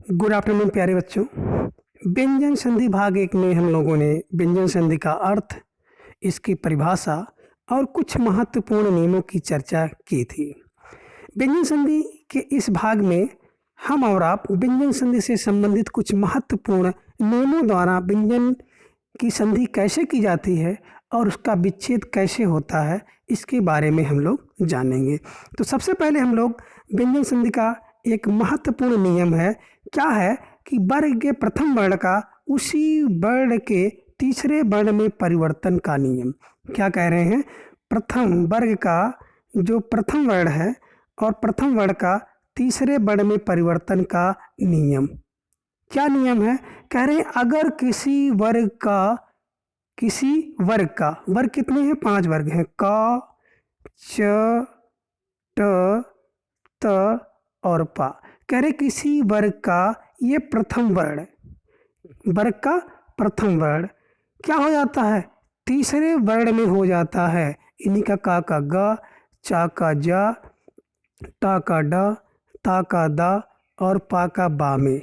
Good afternoon प्यारे बच्चों। व्यंजन संधि भाग एक में हम लोगों ने व्यंजन संधि का अर्थ, इसकी परिभाषा और कुछ महत्वपूर्ण नियमों की चर्चा की थी। व्यंजन संधि के इस भाग में हम और आप व्यंजन संधि से संबंधित कुछ महत्वपूर्ण नियमों द्वारा व्यंजन की संधि कैसे की जाती है और उसका विच्छेद कैसे होता है, इसके बारे में हम लोग जानेंगे। तो सबसे पहले हम लोग व्यंजन संधि का एक महत्वपूर्ण नियम है, क्या है कि वर्ग के प्रथम वर्ण का उसी वर्ण के तीसरे वर्ण में परिवर्तन का नियम। क्या कह रहे हैं? प्रथम वर्ग का जो प्रथम वर्ण है और प्रथम वर्ण का तीसरे वर्ण में परिवर्तन का नियम। क्या नियम है? कह रहे हैं अगर किसी वर्ग का वर्ग कितने हैं? 5 वर्ग हैं, क, च, ट, त और पा। कह रहे किसी वर्ग का ये प्रथम वर्ण, वर्ग का प्रथम वर्ण क्या हो जाता है? तीसरे वर्ण में हो जाता है। इन्हीं का ग, चा का जा, टा का ड, ता का दा और पा का बा में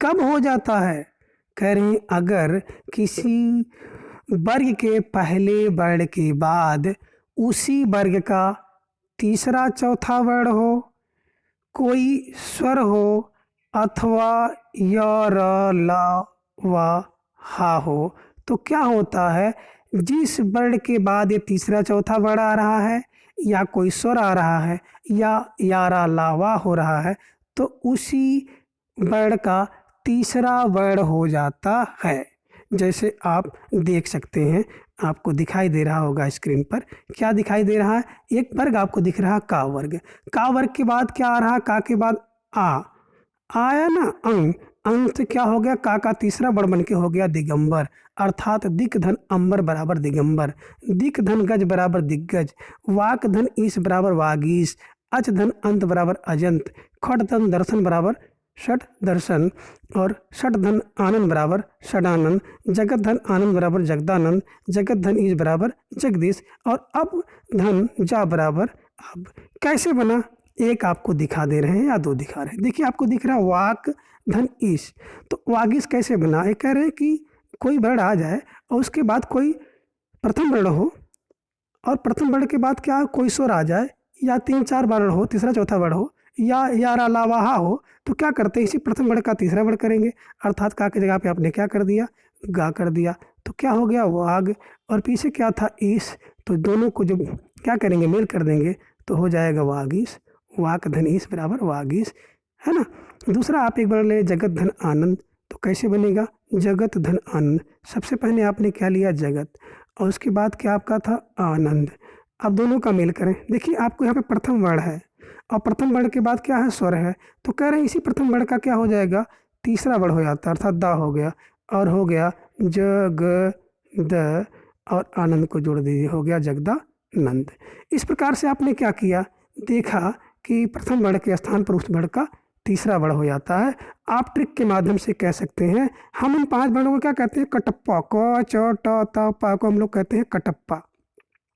कब हो जाता है? कह रहे हैं अगर किसी वर्ग के पहले वर्ण के बाद उसी वर्ग का तीसरा चौथा वर्ण हो, कोई स्वर हो अथवा य, र, ला, व, हा हो, तो क्या होता है? जिस वर्ण के बाद ये तीसरा चौथा वर्ण आ रहा है या कोई स्वर आ रहा है या रा, ला, वा हो रहा है, तो उसी वर्ण का तीसरा वर्ण हो जाता है। जैसे आप देख सकते हैं, आपको दिखाई दे रहा होगा स्क्रीन पर। क्या दिखाई दे रहा है? एक वर्ग आपको दिख रहा है, का वर्ग। का वर्ग के बाद क्या आ रहा है? का के बाद आया ना, अंग। अंग से क्या हो गया? का तीसरा वर्ण बन के हो गया दिगंबर, अर्थात दिक धन अंबर बराबर दिगंबर, दिक धन गज बराबर दिग्गज, वाक धन ईश बराबर वागीश, अच धन अंत बराबर अजंत, खट धन दर्शन बराबर षट दर्शन और षट धन आनंद बराबर षडानंद, जगत धन आनंद बराबर जगदानंद, जगत धन ईश बराबर जगदीश और अब धन जा बराबर अब। कैसे बना? एक आपको दिखा दे रहे हैं या दो दिखा रहे हैं। देखिए आपको दिख रहा है वाक धन ईश, तो वागीश कैसे बना? ये कह रहे हैं कि कोई वर्ण आ जाए और उसके बाद कोई प्रथम वर्ण हो और प्रथम वर्ण के बाद क्या कोई स्वर आ जाए या 3-4 वर्ण हो, तीसरा चौथा वर्ण हो या रा, ला, वा, हा हो, तो क्या करते हैं? इसी प्रथम वर्ण का तीसरा वर्ण करेंगे, अर्थात का की जगह पे आपने क्या कर दिया? गा कर दिया। तो क्या हो गया? वाग। और पीछे क्या था? ईश। तो दोनों को जब क्या करेंगे? मेल कर देंगे तो हो जाएगा वागीश। वाक धन ईश बराबर वागीश, है ना। दूसरा आप एक बार ले जगत धन आनंद, तो कैसे बनेगा? जगत धन आनंद। सबसे पहले आपने क्या लिया? जगत, और उसके बाद क्या आपका था? आनंद। अब दोनों का मेल करें। देखिए आपको यहाँ पे प्रथम वर्ण है और प्रथम वर्ण के बाद क्या है? स्वर है। तो कह रहे हैं इसी प्रथम वर्ण का क्या हो जाएगा? तीसरा वर्ण हो जाता है, अर्थात दा हो गया और हो गया ज, ग, द और आनंद को जोड़ दीजिए, हो गया जगदानंद। इस प्रकार से आपने क्या किया? देखा कि प्रथम वर्ण के स्थान पर उस वर्ण का तीसरा वर्ण हो जाता है। आप ट्रिक के माध्यम से कह सकते हैं। हम इन 5 वर्णों को क्या कहते हैं? कटप्पा। क, च, ट, त, पा को हम लोग कहते हैं कटप्पा।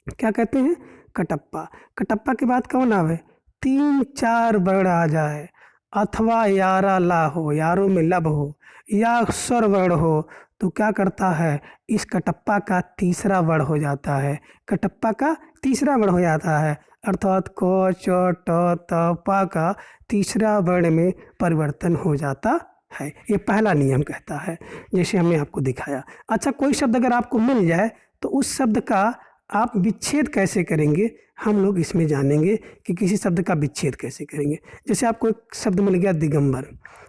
क्या कहते हैं? कटप्पा। कटप्पा के बाद कौन आवे? 3-4 वर्ण आ जाए अथवा यारा ला हो, यारों में लब हो या स्वर वर्ण हो, तो क्या करता है? इस कटप्पा का तीसरा वर्ण हो जाता है। कटप्पा का तीसरा वर्ण हो जाता है, अर्थात क, च, ट, त, पा का तीसरा वर्ण में परिवर्तन हो जाता है। ये पहला नियम कहता है, जैसे हमने आपको दिखाया। अच्छा, कोई शब्द अगर आपको मिल जाए तो उस शब्द का आप विच्छेद कैसे करेंगे, हम लोग इसमें जानेंगे कि किसी शब्द का विच्छेद कैसे करेंगे। जैसे आपको एक शब्द मिल गया दिगंबर,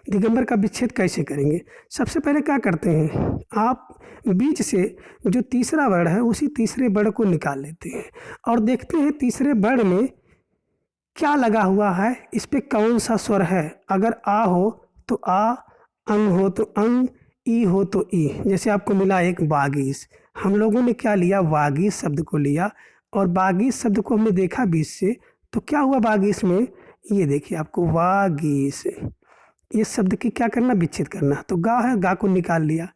दिगंबर का विच्छेद कैसे करेंगे? सबसे पहले क्या करते हैं? आप बीच से जो तीसरा वर्ण है उसी तीसरे वर्ण को निकाल लेते हैं और देखते हैं तीसरे वर्ण में क्या लगा हुआ है, इस पे कौन सा स्वर है। अगर आ हो तो आ, अंग हो तो अंग, ई हो तो ई। जैसे आपको मिला एक वागीश, हम लोगों ने क्या लिया? वागीश शब्द को लिया और वागीश शब्द को हमने देखा बीच से, तो क्या हुआ वागीश में? ये देखिए आपको वागीश, ये शब्द की क्या करना? विच्छेद करना। तो गा है, गा को निकाल लिया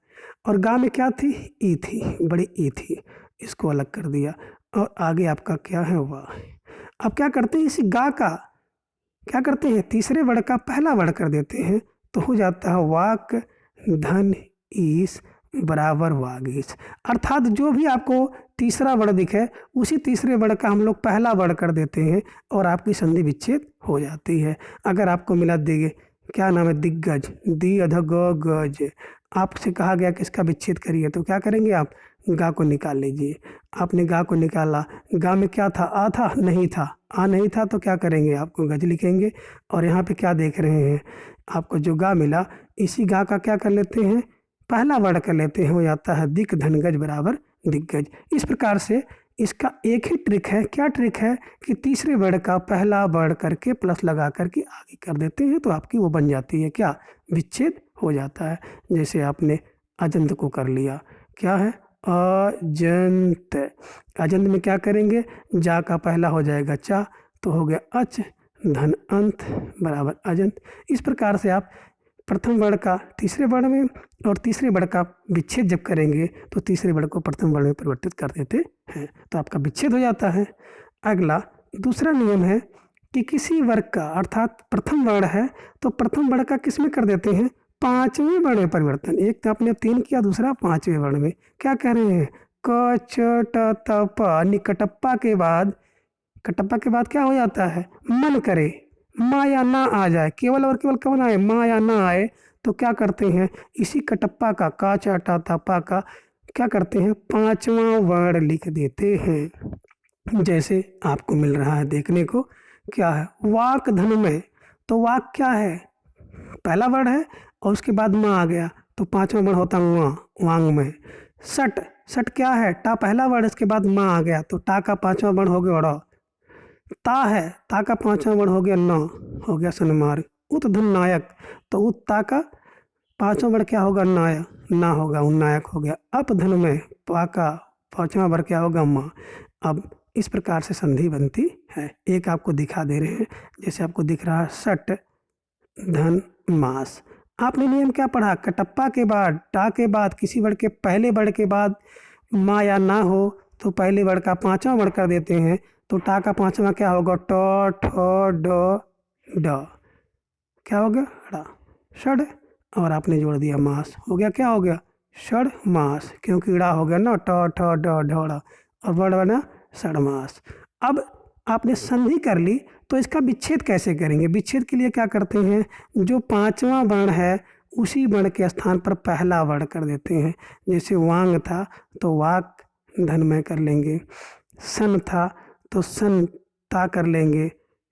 और गा में क्या थी? ई थी, बड़ी ई थी, इसको अलग कर दिया और आगे आपका क्या है? वाह। अब क्या करते हैं? इसी गा का क्या करते हैं? तीसरे वर्ण का पहला वर्ण कर देते हैं, तो हो जाता है वाक धन ईश बराबर वागीश। अर्थात जो भी आपको तीसरा वर्ड दिखे उसी तीसरे वर्ड का हम लोग पहला वर्ड कर देते हैं और आपकी संधि विच्छेद हो जाती है। अगर आपको मिला दिग, क्या नाम है, दिग्गज, दी अध ग गज, आपसे कहा गया कि इसका विच्छेद करिए तो क्या करेंगे आप, गा को निकाल लीजिए। आपने गा को निकाला, गा में क्या था, आ था, नहीं था, आ नहीं था तो क्या करेंगे, आपको गज लिखेंगे। और यहाँ पे क्या देख रहे हैं, आपको जो गा मिला इसी गा का क्या कर लेते हैं, पहला वर्ड कर लेते हैं, हो जाता है दिक धनगज बराबर दिग्गज। इस प्रकार से इसका एक ही ट्रिक है, क्या ट्रिक है कि तीसरे वर्ड का पहला वर्ड करके प्लस लगा करके आगे कर देते हैं तो आपकी वो बन जाती है क्या, विच्छेद हो जाता है। जैसे आपने अजंत को कर लिया, क्या है अजंत, अजंत में क्या करेंगे, जा का पहला हो जाएगा चा तो हो गया अच धन अंत बराबर अजंत। इस प्रकार से आप प्रथम वर्ड का तीसरे वर्ड में और तीसरे वर्ड का विच्छेद जब करेंगे तो तीसरे वर्ड को प्रथम वर्ड में परिवर्तित कर देते हैं तो आपका विच्छेद हो जाता है। अगला दूसरा नियम है कि किसी वर्ग का, अर्थात प्रथम वर्ण है तो प्रथम वर्ण का किस में कर देते हैं, पांचवें वर्ण में परिवर्तन। एक तो आपने 3 किया, दूसरा पांचवें वर्ण में। क्या कह रहे हैं, क च ट त प, निकटप्पा के बाद, कटप्पा के बाद क्या हो जाता है, मन करे, माँ या ना आ जाए, केवल और केवल कौन आए, माँ या ना आए तो क्या करते हैं, इसी कटप्पा का चा टा ता पा का क्या करते हैं, पांचवा वर्ण लिख देते हैं। जैसे आपको मिल रहा है देखने को, क्या है, वाक धन में, तो वाक क्या है, पहला वर्ण है और उसके बाद माँ आ गया तो पांचवा वर्ण होता है वां, वांग में। सट, सट क्या है, टा पहला वर्ण इसके बाद माँ आ गया तो टा का पांचवा वर्ण हो गया ड़। ता है, ता का पांचवा वर्ण हो गया न, हो गया सन्मार्ग। उत धन नायक, तो उत ता का पांचवा वर्ण क्या होगा, नाय, ना होगा, नायक हो गया। अप धन में, पा का पांचवा वर्ण क्या होगा, माँ। अब इस प्रकार से संधि बनती है। एक आपको दिखा दे रहे हैं, जैसे आपको दिख रहा है सट धन मास। आपने नियम क्या पढ़ा, कटप्पा के बाद, टा के बाद, किसी वर्ड के पहले वर्ड के बाद माँ या ना हो तो पहले वर्ड का पांचवा वर्ड कर देते हैं तो टा का पांचवा क्या होगा, ट ठ ड ड, क्या हो गया, ड़ा, षड, और आपने जोड़ दिया मास, हो गया, क्या हो गया, षड मास, क्योंकि ड़ा हो गया ना, ट ठ ड ढ, और वर्ड बना षडमास। अब आपने संधि कर ली तो इसका विच्छेद कैसे करेंगे, विच्छेद के लिए क्या करते हैं, जो पांचवा वर्ण है उसी वर्ण के स्थान पर पहला वर्ण कर देते हैं। जैसे वांग था तो वाक धन में कर लेंगे, सन था तो सन ता कर लेंगे,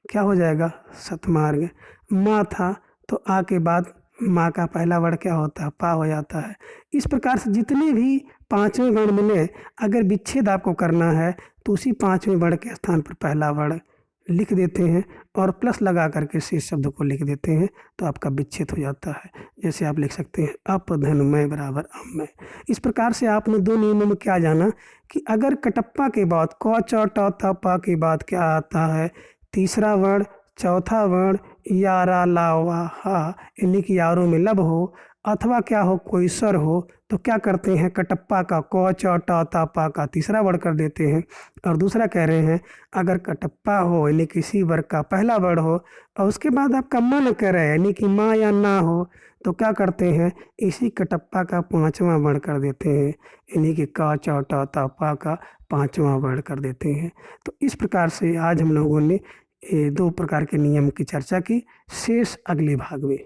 क्या हो जाएगा, सतमार्ग। माँ था तो आ के बाद माँ का पहला वर्ण क्या होता है, पा हो जाता है। इस प्रकार से जितने भी पांचवें वर्ण मिले, अगर विच्छेद आपको करना है तो उसी पांचवें वर्ण के स्थान पर पहला वर्ण लिख देते हैं और प्लस लगा करके शेष शब्द को लिख देते हैं तो आपका विच्छेद हो जाता है। जैसे आप लिख सकते हैं अप धन में बराबर अमय। इस प्रकार से आपने दो नियमों में क्या जाना कि अगर कटप्पा के बाद क च ट त प के बाद क्या आता है, तीसरा वर्ण, चौथा वर्ण, या रा ला वा हा, यानी कि यारों में लब हो अथवा क्या हो, कोई स्वर हो तो क्या करते हैं, कटप्पा का क च ट त प का तीसरा वर्ण कर देते हैं। और दूसरा कह रहे हैं अगर कटप्पा हो यानी किसी वर्ग का पहला वर्ण हो और उसके बाद आपका मन करे यानी कि माँ या ना हो तो क्या करते हैं, इसी कटप्पा का पांचवा वर्ण कर देते हैं, यानी कि क च ट त प का पांचवा वर्ण कर देते हैं। तो इस प्रकार से आज हम लोगों ने ये दो प्रकार के नियम की चर्चा की। शेष अगले भाग में।